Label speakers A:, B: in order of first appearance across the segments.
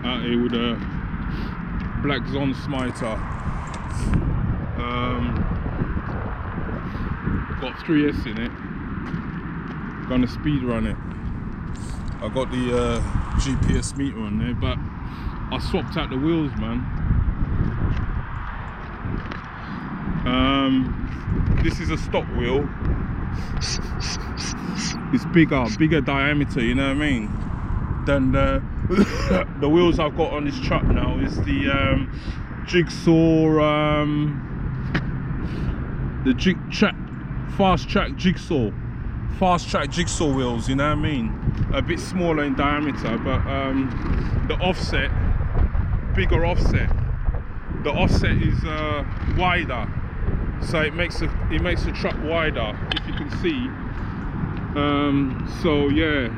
A: out here with a Blackzon Smyter. Got 3S in it. Gonna speed run it. I got the GPS meter on there, but I swapped out the wheels, man. This is a stock wheel. It's bigger diameter, you know what I mean, than the the wheels I've got on this truck now. Is the jigsaw, fast track jigsaw wheels, you know what I mean, a bit smaller in diameter, but the offset, bigger offset. The offset is wider, so it makes the truck wider, if you can see. So yeah,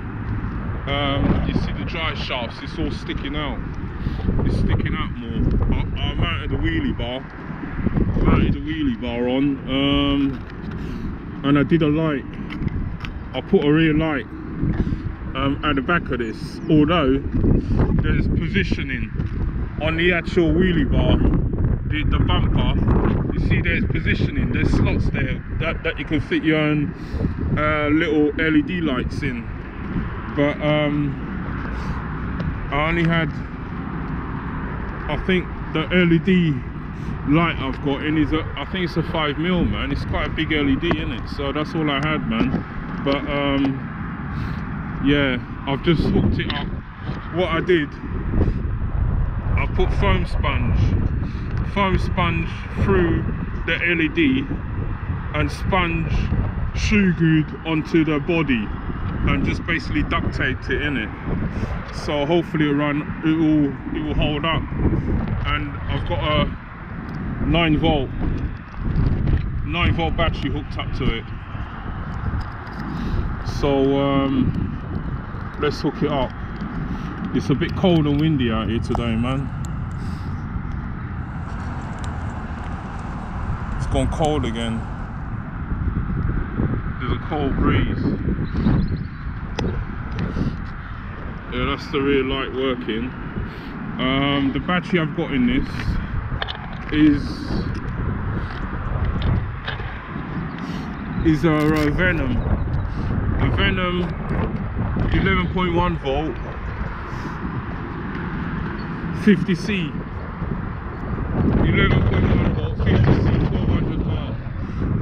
A: you see the drive shafts, it's all sticking out. It's sticking out more. I mounted the wheelie bar on, and I did a light. I put a rear light at the back of this, although there's positioning on the actual wheelie bar, the bumper. You see there's positioning, there's slots there that you can fit your own little LED lights in, but I only had, I think the LED light I've got in is I think it's a 5mm, man. It's quite a big LED in it, so that's all I had, man. But yeah, I've just hooked it up. What I did, I put foam sponge through the LED and sponge shoe glued onto the body and just basically duct taped it in it. So hopefully it will hold up. And I've got a 9 volt battery hooked up to it. So let's hook it up. It's a bit cold and windy out here today, man. It's gone cold again. There's a cold breeze. Yeah, that's the rear light working. The battery I've got in this is a Venom 11.1 volt 50C 11.1 volt 50C 1200 watt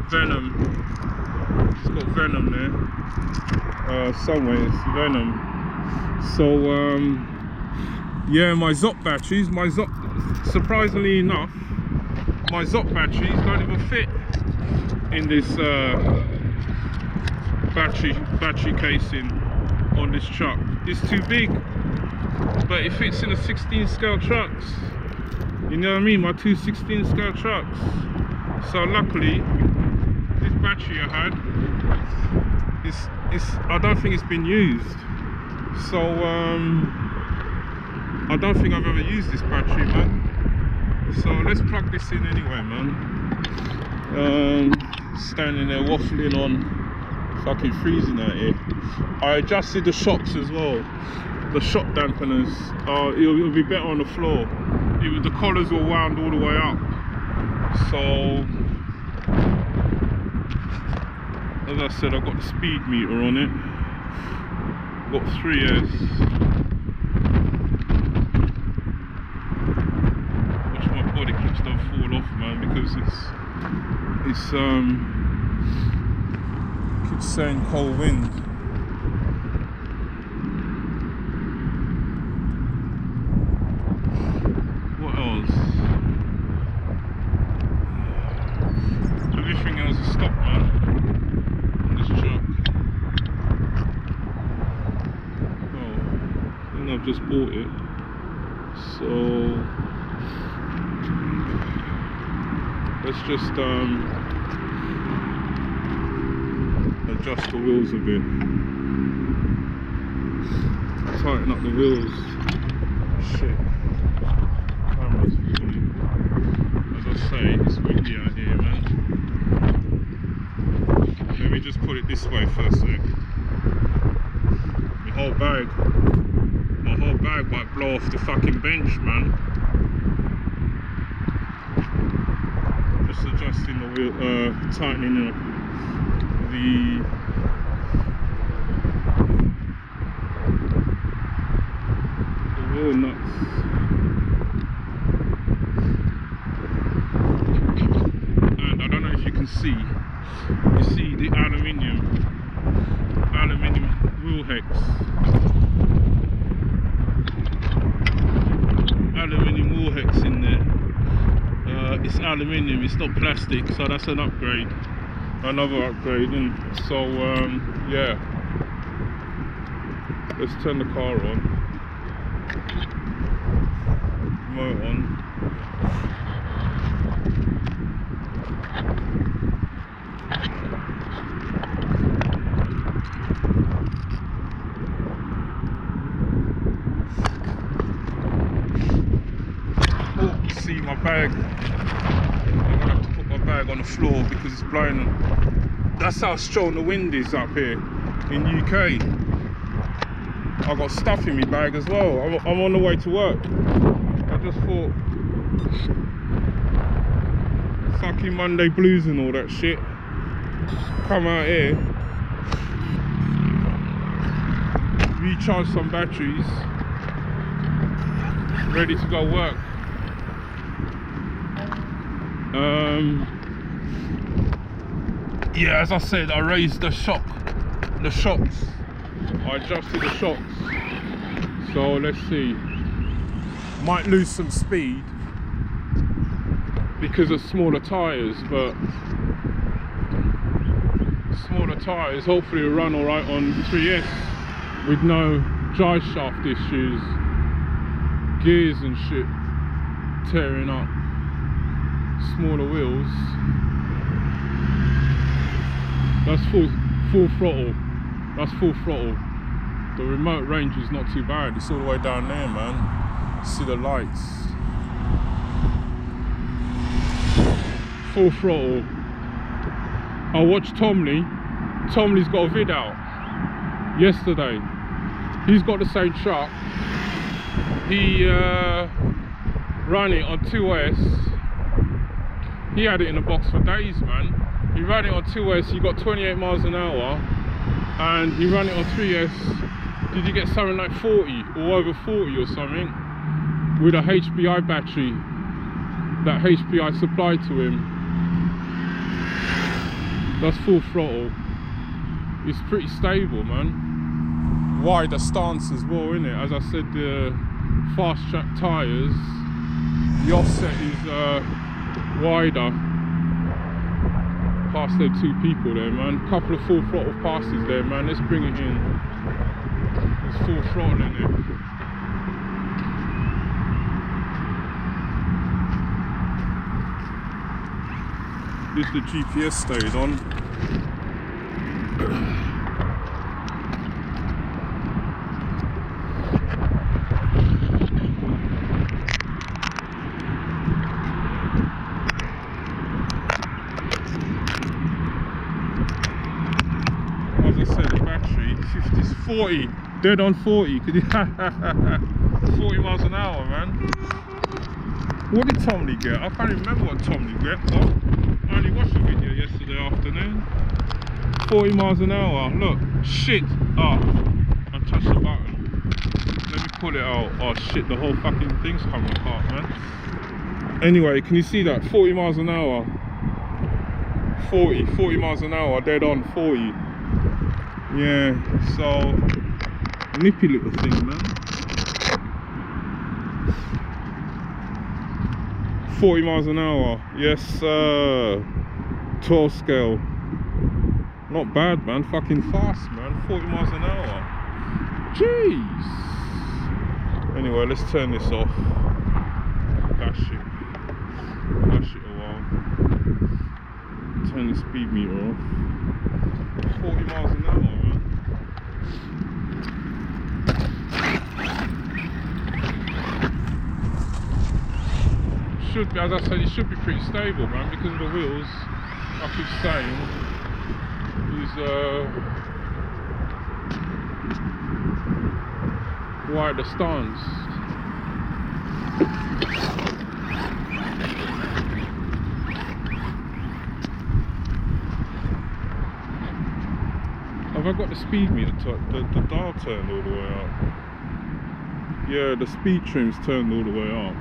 A: Venom. It's got Venom there somewhere. It's Venom. So yeah, my ZOP batteries, surprisingly enough, my ZOP batteries don't even fit in this battery casing on this truck. It's too big, but it fits in a 16 scale trucks. You know what I mean? My two 16 scale trucks. So luckily, this battery I had, I don't think it's been used. So I don't think I've ever used this battery, man. So let's plug this in anyway, man. Standing there waffling on, fucking freezing out here. I adjusted the shocks as well, the shock dampeners. It'll be better on the floor. The collars were wound all the way up. So as I said, I've got the speed meter on it. Got 3S. Watch my body clips don't fall off, man, because it's keeps saying cold wind. What else? Everything else is stopped, man, on this truck. Oh, I think I've just bought it. So let's just adjust the wheels a bit, tighten up the wheels. Shit, camera's fully. As I say, it's windy out here, man. Let me just put it this way first, my whole bag My whole bag might blow off the fucking bench, man. Just adjusting the wheel, tightening the wheel nuts. And I don't know if you can see, the aluminium wheel hex. Aluminium wheel hex in there. It's aluminium, it's not plastic, so that's an upgrade, another upgrade. And so yeah, let's turn the car on, remote on. See my bag, I'm gonna have to put my bag on the floor because it's blowing. That's how strong the wind is up here in UK. I got stuff in my bag as well. I'm on the way to work. I just thought, fucking Monday blues and all that shit, come out here, recharge some batteries, ready to go work. Yeah, as I said, I raised the shocks. I adjusted the shocks. So let's see. Might lose some speed because of smaller tyres, but smaller tyres hopefully will run alright on 3S with no drive shaft issues, gears and shit tearing up. Smaller wheels. That's full throttle. That's full throttle. The remote range is not too bad. It's all the way down there, man. See the lights. Full throttle. I watched Tomley. Tomley's got a vid out yesterday. He's got the same truck. He ran it on 2S. He had it in a box for days, man. He ran it on 2S, he got 28 miles an hour, and he ran it on 3S. Did he get something like 40 or over 40 or something with a HPI battery that HPI supplied to him? That's full throttle. It's pretty stable, man. Wider stance as well, innit? As I said, the fast track tyres, the offset is wider. Past them two people there, man. Couple of full throttle passes there, man. Let's bring it in. There's full throttle in it. This the GPS stayed on. As I said, the battery 40, dead on 40. Could you 40 miles an hour, man. What did Tomley get? I can't remember what Tomley get, but I only watched the video yesterday afternoon. 40 miles an hour. Look, shit. Oh, I touched the button. Let me pull it out. Oh shit, the whole fucking thing's coming apart, man. Anyway, can you see that? 40 miles an hour. 40 miles an hour, dead on 40. Yeah, so nippy little thing, man. 40 miles an hour, yes sir. 12 scale. Not bad, man. Fucking fast, man. 40 miles an hour. Jeez. Anyway, let's turn this off. Dash it a while. Turn the speed meter off. 40 miles an hour, man. Should be, as I said, it should be pretty stable, man, because of the wheels. I keep saying, right at the stance. Have I got the speed meter, the dial turned all the way up? Yeah, the speed trim's turned all the way up.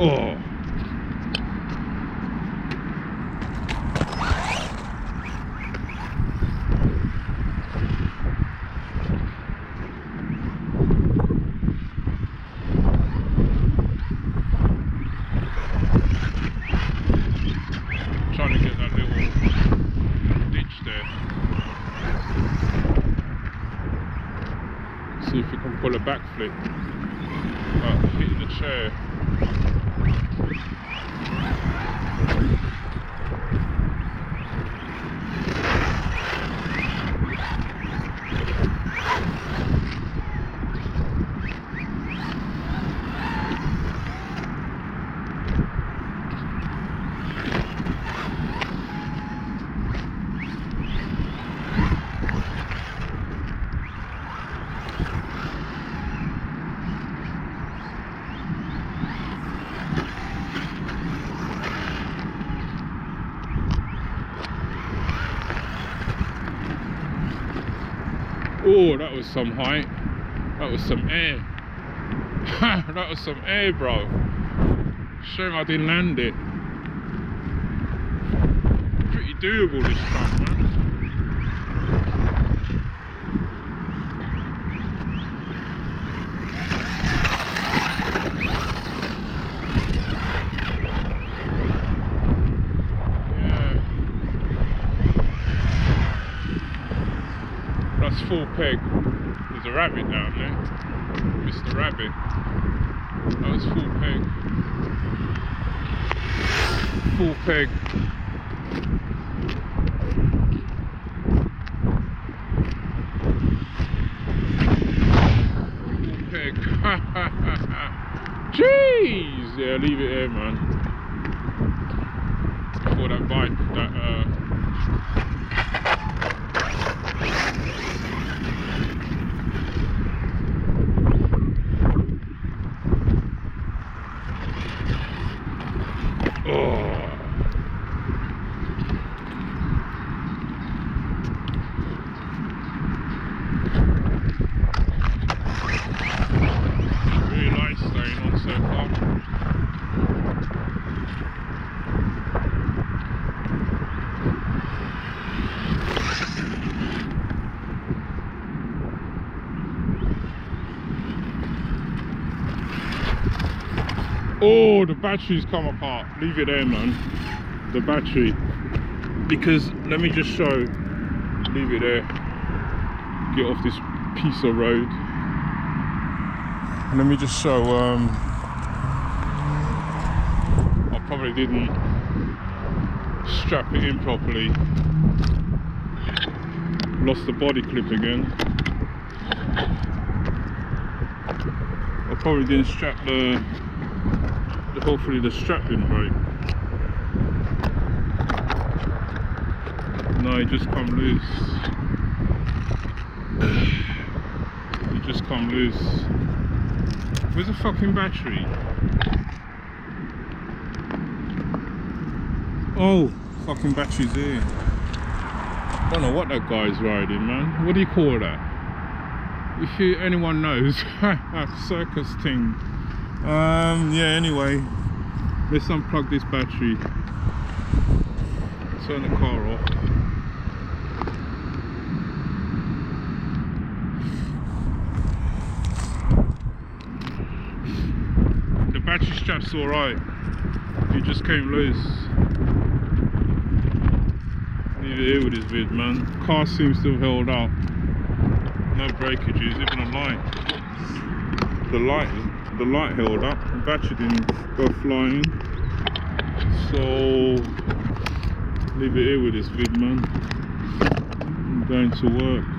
A: Oh. Trying to get that little ditch there. See if we can pull a backflip. Hitting the chair. Oh, that was some height. That was some air. That was some air, bro. Shame I didn't land it. Pretty doable this time, man. That's full peg. There's a rabbit down there. Mr. Rabbit. That was full peg. Full peg. Full peg. Jeez! Yeah, leave it there, man. Before that bite, that really nice staying on so far. Oh, the battery's come apart. Leave it there, man. The battery. Because, let me just show. Leave it there. Get off this piece of road. Let me just show. I probably didn't strap it in properly. Lost the body clip again. I probably didn't strap the. Hopefully the strap didn't break. No, it just come loose. It just come loose. Where's the fucking battery? Oh, fucking battery's here. Don't know what that guy's riding, man. What do you call that? If anyone knows, circus thing. Yeah, anyway, let's unplug this battery, turn the car off. The Battery strap's alright. It just came loose. Leave it here with this vid, man. Car seems to have held up. No breakages, even a light. The light held up. The battery didn't go flying. So leave it here with this vid, man. I'm going to work.